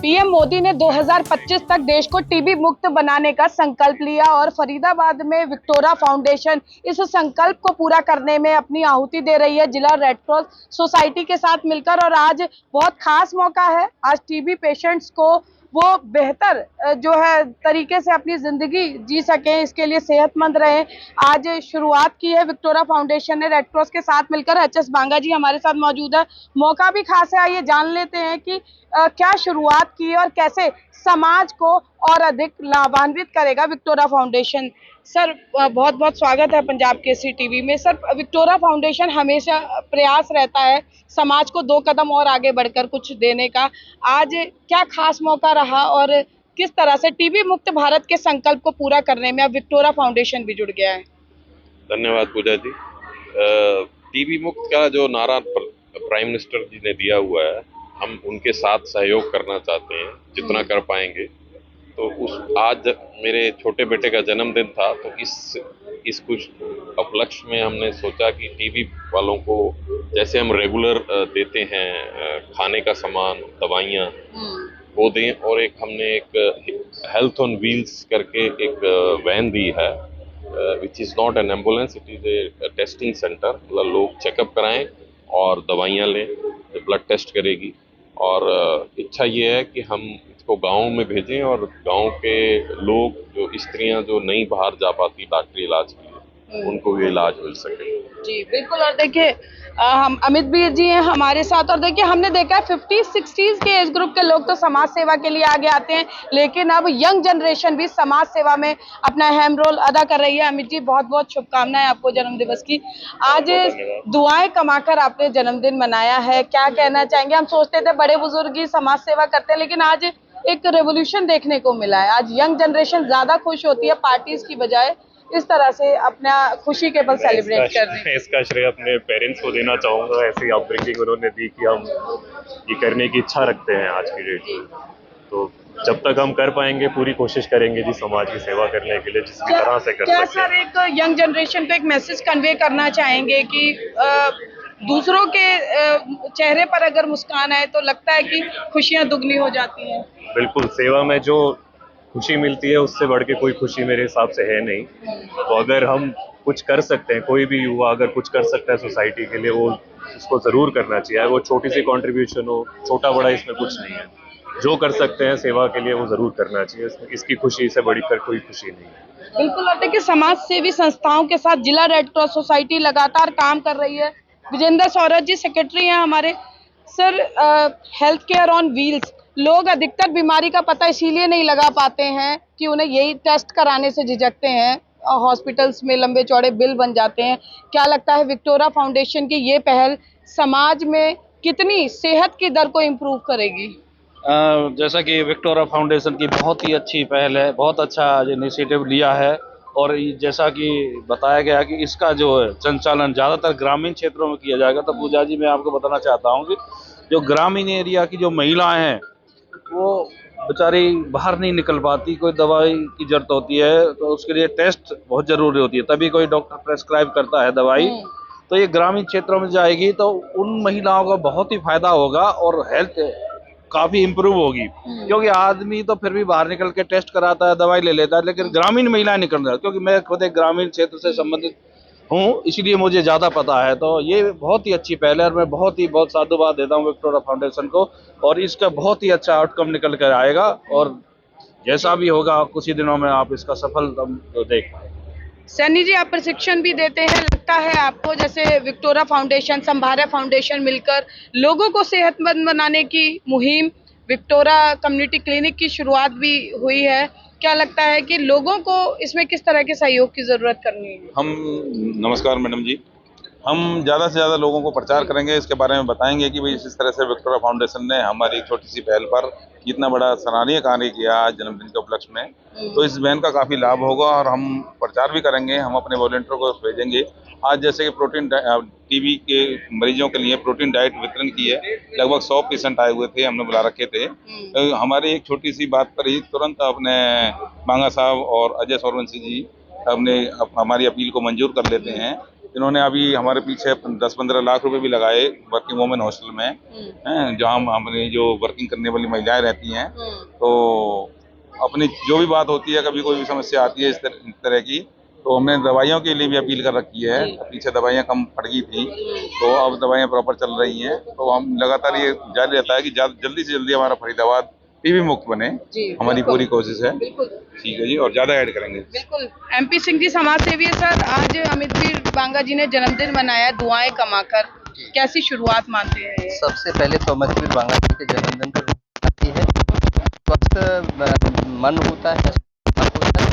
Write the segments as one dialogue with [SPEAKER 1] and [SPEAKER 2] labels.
[SPEAKER 1] PM Modi ने 2025 तक देश को टीबी मुक्त बनाने का संकल्प लिया और फरीदाबाद में विक्टोरा फाउंडेशन इस संकल्प को पूरा करने में अपनी आहुति दे रही है जिला रेड क्रॉस सोसाइटी के साथ मिलकर। और आज बहुत खास मौका है, आज टीबी पेशेंट्स को वो बेहतर जो है तरीके से अपनी जिंदगी जी सके, इसके लिए सेहतमंद रहे। आज शुरुआत की है विक्टोरा फाउंडेशन ने रेड क्रॉस के साथ मिलकर। एचएस बांगा जी हमारे साथ मौजूद है, मौका भी खास है। आइए जान लेते हैं कि क्या शुरुआत की है और कैसे समाज को और अधिक लाभान्वित करेगा विक्टोरा फाउंडेशन। सर बहुत बहुत स्वागत है पंजाब केसरी टीवी में। सर विक्टोरा फाउंडेशन हमेशा प्रयास रहता है समाज को 2 कदम और आगे बढ़कर कुछ देने का। आज क्या खास मौका रहा और किस तरह से टीबी मुक्त भारत के संकल्प को पूरा करने में अब विक्टोरा फाउंडेशन भी जुड़ गया है?
[SPEAKER 2] धन्यवाद पूजा जी। टीबी मुक्त का जो नारा प्राइम मिनिस्टर जी ने दिया हुआ है, हम उनके साथ सहयोग करना चाहते हैं जितना कर पाएंगे। तो आज मेरे छोटे बेटे का जन्मदिन था, तो इस कुछ उपलक्ष्य में हमने सोचा कि टीबी वालों को जैसे हम रेगुलर देते हैं खाने का सामान, दवाइयाँ, वो दें। और हमने एक हेल्थ ऑन व्हील्स करके एक वैन दी है, which is not an ambulance, it is a testing centre. मतलब लोग चेकअप कराएं और दवाइयाँ लें, ब्लड टेस्ट करेगी। और इच्छा ये है कि हम इसको गाँव में भेजें और गाँव के लोग, जो स्त्रियां जो नहीं बाहर जा पाती डॉक्टरी इलाज के लिए, उनको भी इलाज मिल सके।
[SPEAKER 1] जी बिल्कुल। और देखिए हम अमित भी जी हैं हमारे साथ, और देखिए हमने देखा है 50-60s के एज ग्रुप के लोग तो समाज सेवा के लिए आगे आते हैं, लेकिन अब यंग जनरेशन भी समाज सेवा में अपना अहम रोल अदा कर रही है। अमित जी बहुत बहुत शुभकामनाएं आपको जन्मदिवस की। आज दुआएं कमाकर आपने जन्मदिन मनाया है, क्या कहना चाहेंगे? हम सोचते थे बड़े बुजुर्ग ही समाज सेवा करते हैं, लेकिन आज एक रेवोल्यूशन देखने को मिला है। आज यंग जनरेशन ज्यादा खुश होती है पार्टीज की बजाय, इस तरह से अपना खुशी के पल सेलिब्रेट कर रहे हैं।
[SPEAKER 3] इसका श्रेय अपने पेरेंट्स को देना चाहूँगा। ऐसी अपब्रिंगिंग उन्होंने दी कि हम ये करने की इच्छा रखते हैं आज की डेट में। तो जब तक हम कर पाएंगे पूरी कोशिश करेंगे जी समाज की सेवा करने के लिए, जिस भी तरह से कर सकते हैं।
[SPEAKER 1] क्या सर एक यंग जनरेशन को एक मैसेज कन्वे करना चाहेंगे कि दूसरों के चेहरे पर अगर मुस्कान आए तो लगता है कि खुशियां दुगनी हो जाती हैं? बिल्कुल,
[SPEAKER 3] सेवा में जो खुशी मिलती है उससे बढ़ के कोई खुशी मेरे हिसाब से है नहीं। तो अगर हम कुछ कर सकते हैं, कोई भी युवा अगर कुछ कर सकता है सोसाइटी के लिए, वो इसको जरूर करना चाहिए। वो छोटी सी कंट्रीब्यूशन हो, छोटा बड़ा इसमें कुछ नहीं है। जो कर सकते हैं सेवा के लिए वो जरूर करना चाहिए। इसकी खुशी से बढ़कर कोई खुशी नहीं है।
[SPEAKER 1] बिल्कुल। और देखिए समाज सेवी संस्थाओं के साथ जिला रेड क्रॉस सोसाइटी लगातार काम कर रही है। विजेंद्र सौरभ जी सेक्रेटरी हैं हमारे। Sir health care on wheels, लोग अधिकतर बीमारी का पता इसीलिए नहीं लगा पाते हैं कि उन्हें यही टेस्ट कराने से झिझकते हैं, हॉस्पिटल्स में लंबे चौड़े बिल बन जाते हैं। क्या लगता है विक्टोरा फाउंडेशन की ये पहल समाज में कितनी सेहत की दर को इम्प्रूव करेगी?
[SPEAKER 4] जैसा कि विक्टोरा फाउंडेशन की बहुत ही अच्छी पहल है, बहुत अच्छा इनिशिएटिव लिया है। और जैसा कि बताया गया कि इसका जो संचालन ज़्यादातर ग्रामीण क्षेत्रों में किया जाएगा। तो पूजा जी मैं आपको बताना चाहता हूँ कि जो ग्रामीण एरिया की जो महिलाएं हैं वो बेचारी बाहर नहीं निकल पाती, कोई दवाई की जरूरत होती है तो उसके लिए टेस्ट बहुत ज़रूरी होती है, तभी कोई डॉक्टर प्रेस्क्राइब करता है दवाई। तो ये ग्रामीण क्षेत्रों में जाएगी तो उन महिलाओं का बहुत ही फायदा होगा और हेल्थ काफी इम्प्रूव होगी। क्योंकि आदमी तो फिर भी बाहर निकल के टेस्ट कराता है, दवाई ले लेता है, लेकिन ग्रामीण महिलाएं निकल रहा है। क्योंकि मैं खुद एक ग्रामीण क्षेत्र से संबंधित हूँ, इसलिए मुझे ज्यादा पता है। तो ये बहुत ही अच्छी पहल है और मैं बहुत साधुवाद देता हूँ विक्टोरा फाउंडेशन को। और इसका बहुत ही अच्छा आउटकम निकल कर आएगा और जैसा भी होगा कुछ ही दिनों में आप इसका सफल देख पाएंगे।
[SPEAKER 1] सैनी जी आप प्रशिक्षण भी देते हैं, लगता है आपको जैसे विक्टोरा फाउंडेशन, संभारा फाउंडेशन मिलकर लोगों को सेहतमंद बनाने की मुहिम, विक्टोरा कम्युनिटी क्लिनिक की शुरुआत भी हुई है। क्या लगता है कि लोगों को इसमें किस तरह के सहयोग की जरूरत करनी है?
[SPEAKER 5] नमस्कार मैडम जी, हम ज़्यादा से ज़्यादा लोगों को प्रचार करेंगे, इसके बारे में बताएंगे कि भाई इस तरह से विक्टोरा फाउंडेशन ने हमारी छोटी सी पहल पर कितना बड़ा सराहनीय कार्य किया आज जन्मदिन के उपलक्ष्य में। तो इस वैन का काफ़ी लाभ होगा और हम प्रचार भी करेंगे, हम अपने वॉलंटियरों को भेजेंगे। आज जैसे कि प्रोटीन टीबी के मरीजों के लिए प्रोटीन डाइट वितरण की है, लगभग 100 पेशेंट आए हुए थे, हमने बुला रखे थे। हमारी एक छोटी सी बात पर ही तुरंत अपने बांगा साहब और अजय सौरवंशी जी हमने हमारी अपील को मंजूर कर लेते हैं इन्होंने अभी हमारे पीछे 10-15 लाख रुपए भी लगाए वर्किंग वुमेन हॉस्टल में, हैं, जहाँ हमारी जो वर्किंग करने वाली महिलाएं रहती हैं। तो अपनी जो भी बात होती है, कभी कोई भी समस्या आती है इस तरह की, तो हमने दवाइयों के लिए भी अपील कर रखी है। पीछे दवाइयाँ कम पड़ गई थी, तो अब दवाइयाँ प्रॉपर चल रही हैं। तो हम लगातार ये जारी रहता है कि जल्दी से जल्दी हमारा फरीदाबाद टीबी मुक्त बने, हमारी पूरी कोशिश है। ठीक है जी, और ज्यादा ऐड करेंगे।
[SPEAKER 1] बिल्कुल। MP सिंह जी समाज सेवी है सर, आज अमितवीर बांगा जी ने जन्मदिन मनाया दुआएं कमाकर, कैसी शुरुआत मानते हैं?
[SPEAKER 6] सबसे पहले तो अमितवीर बांगा जी के जन्मदिन पर आती है, स्वस्थ मन होता है,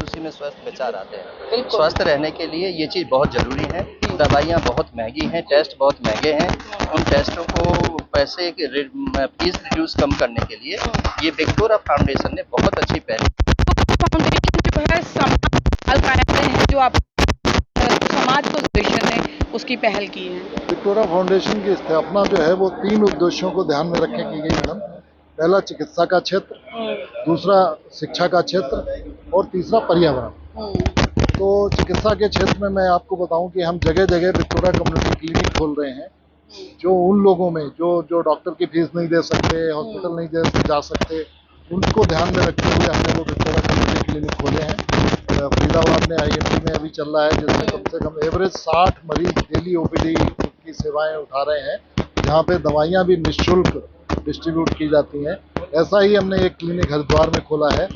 [SPEAKER 6] उसी में स्वस्थ विचार आते हैं। स्वस्थ रहने के लिए ये चीज़ बहुत जरूरी है। दवाइयाँ बहुत महंगी हैं, टेस्ट बहुत महंगे हैं। उन टेस्टों को पैसे के फीस रिड्यूस कम करने के लिए ये विक्टोरा फाउंडेशन ने बहुत अच्छी पहल
[SPEAKER 1] फाउंडेशन जो है समाज है, जो आप समाज को फाउंडेशन ने उसकी पहल की है।
[SPEAKER 7] विक्टोरा फाउंडेशन की स्थापना जो है वो 3 उद्देश्यों को ध्यान में रख के की गई मैडम। पहला चिकित्सा का क्षेत्र, दूसरा शिक्षा का क्षेत्र और तीसरा पर्यावरण। तो चिकित्सा के क्षेत्र में मैं आपको बताऊं कि हम जगह जगह विक्टोरिया कम्युनिटी क्लिनिक खोल रहे हैं, जो उन लोगों में जो डॉक्टर की फीस नहीं दे सकते, हॉस्पिटल नहीं जा सकते, उनको ध्यान में रखते हुए हमने वो विक्टोरिया कम्युनिटी क्लिनिक खोले हैं। फरीदाबाद में IMP में अभी चल रहा है, जिसमें कम से कम एवरेज 60 मरीज डेली OPD की सेवाएं उठा रहे हैं, जहाँ पे दवाइयाँ भी निःशुल्क डिस्ट्रीब्यूट की जाती हैं। ऐसा ही हमने एक क्लिनिक हरिद्वार में खोला है।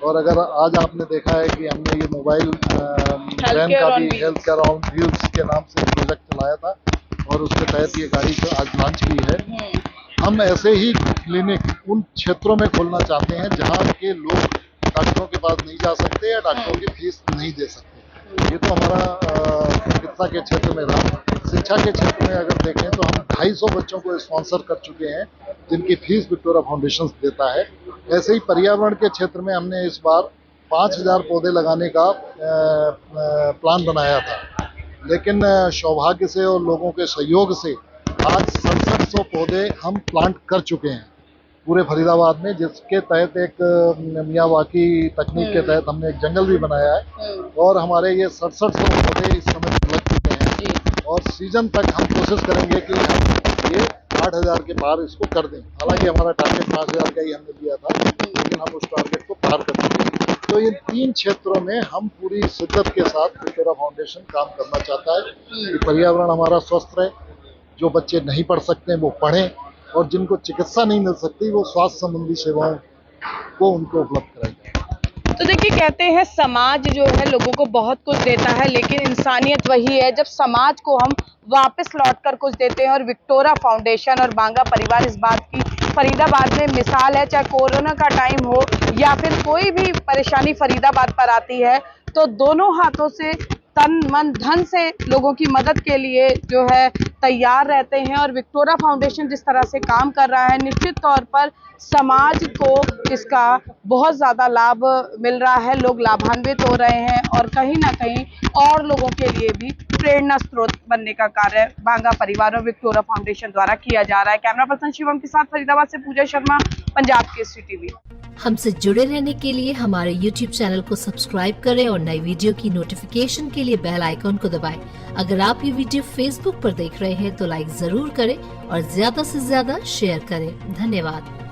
[SPEAKER 7] और अगर आज आपने देखा है कि हमने ये मोबाइल वैन का भी हेल्थ केयर ऑन व्हील्स के नाम से प्रोजेक्ट चलाया था, और उसके तहत ये गाड़ी को आज लॉन्च की है। हम ऐसे ही क्लिनिक उन क्षेत्रों में खोलना चाहते हैं जहाँ के लोग डॉक्टरों के पास नहीं जा सकते या डॉक्टरों की फीस नहीं दे सकते। ये तो हमारा चिकित्सा के क्षेत्र में रहा। शिक्षा के क्षेत्र में अगर देखें तो हम 250 बच्चों को स्पॉन्सर कर चुके हैं, जिनकी फीस विक्टोरिया फाउंडेशन देता है। ऐसे ही पर्यावरण के क्षेत्र में हमने इस बार 5000 पौधे लगाने का प्लान बनाया था, लेकिन सौभाग्य से और लोगों के सहयोग से आज 6700 पौधे हम प्लांट कर चुके हैं पूरे फरीदाबाद में, जिसके तहत एक मियावाकी तकनीक के तहत हमने एक जंगल भी बनाया है। और हमारे ये 6700 पौधे इस समय लग चुके हैं, और सीजन तक हम कोशिश करेंगे कि हम ये 8000 के पार इसको कर दें। हालांकि हमारा टारगेट 5000 का ही हमने दिया था, लेकिन हम उस टारगेट को पार कर देंगे। तो इन 3 क्षेत्रों में हम पूरी शिद्दत के साथ विक्टोरिया फाउंडेशन काम करना चाहता है कि पर्यावरण हमारा स्वस्थ रहे, जो बच्चे नहीं पढ़ सकते वो पढ़ें, और जिनको चिकित्सा नहीं मिल सकती वो स्वास्थ्य संबंधी सेवाओं को उनको उपलब्ध कराएं।
[SPEAKER 1] तो देखिए, कहते हैं समाज जो है लोगों को बहुत कुछ देता है, लेकिन इंसानियत वही है जब समाज को हम वापस लौटकर कुछ देते हैं। और विक्टोरिया फाउंडेशन और बांगा परिवार इस बात की फरीदाबाद में मिसाल है। चाहे कोरोना का टाइम हो या फिर कोई भी परेशानी फरीदाबाद पर आती है, तो दोनों हाथों से तन मन धन से लोगों की मदद के लिए जो है तैयार रहते हैं। और विक्टोरिया फाउंडेशन जिस तरह से काम कर रहा है, निश्चित तौर पर समाज को इसका बहुत ज़्यादा लाभ मिल रहा है, लोग लाभान्वित हो रहे हैं, और कहीं ना कहीं और लोगों के लिए भी प्रेरणा स्रोत बनने का कार्य बांगा परिवार और विक्टोरिया फाउंडेशन द्वारा किया जा रहा है। कैमरा पर्सन शिवम के साथ फरीदाबाद से पूजा शर्मा, पंजाब केसरी टीवी।
[SPEAKER 8] हमसे जुड़े रहने के लिए हमारे YouTube चैनल को सब्सक्राइब करें और नई वीडियो की नोटिफिकेशन के लिए बेल आइकॉन को दबाएं। अगर आप ये वीडियो Facebook पर देख रहे हैं तो लाइक जरूर करें और ज्यादा से ज्यादा शेयर करें। धन्यवाद।